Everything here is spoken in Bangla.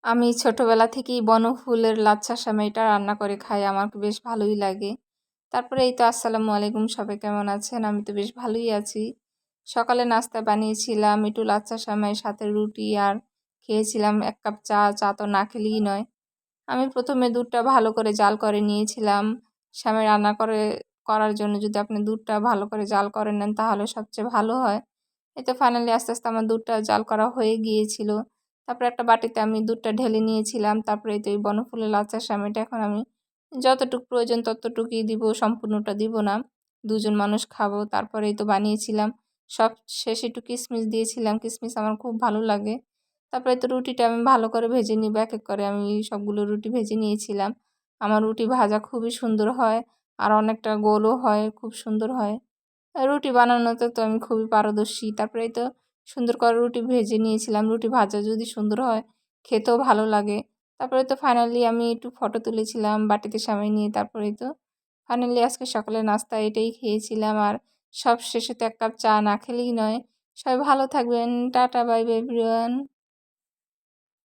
আমি ছোটবেলা থেকেই বনফুলের লাচ্ছা সেমাইটা রান্না করে খাই। আমার বেশ ভালোই লাগে। তারপরে এই তো আসসালামু আলাইকুম, সবাই কেমন আছেন? আমি তো বেশ ভালোই আছি। সকালে নাস্তা বানিয়েছিলাম একটু লাচ্ছা সেমাই, সাথে রুটি, আর খেয়েছিলাম ১ কাপ চা। চা তো না খেলেই নয়। আমি প্রথমে দুধটা ভালো করে জাল করে নিয়েছিলাম। সেমাই রান্না করার জন্য যদি আপনি দুধটা ভালো করে জাল করে নেন তাহলে সবচেয়ে ভালো হয়। এই তো ফাইনালি আস্তে, আস্তে আমার দুধটা জাল করা হয়ে গিয়েছিল। তারপরে একটা বাটিতে আমি দুধটা ঢেলে নিয়েছিলাম। তারপরে এই তো এই বনফুলের লাচ্ছা সেমাইটা এখন আমি যতটুকু প্রয়োজন ততটুকুই দিব, সম্পূর্ণটা দিব না। ২ জন মানুষ খাবো। তারপরে এই তো বানিয়েছিলাম। সব শেষে একটু কিশমিশ দিয়েছিলাম। কিশমিশ আমার খুব ভালো লাগে। তারপরে তো রুটিটা আমি ভালো করে ভেজে নিব। এক, এক করে আমি সবগুলো রুটি ভেজে নিয়েছিলাম। আমার রুটি ভাজা খুবই সুন্দর হয়, আর অনেকটা গোলও হয়, খুব সুন্দর হয়। রুটি বানানোতে তো আমি খুবই পারদর্শী। তারপরে এই তো সুন্দর করে রুটি ভেজে নিয়েছিলাম। রুটি ভাজা যদি সুন্দর হয়, খেতেও ভালো লাগে। তারপরে তো ফাইনালি আমি একটু ফটো তুলেছিলাম বাটিতে সেমাই নিয়ে। তারপরে তো ফাইনালি আজকে সকালের নাস্তা এটাই খেয়েছিলাম। আর সবশেষে তো ১ কাপ চা না খেলেই নয়। সবাই ভালো থাকবেন। Tata, bye bye everyone.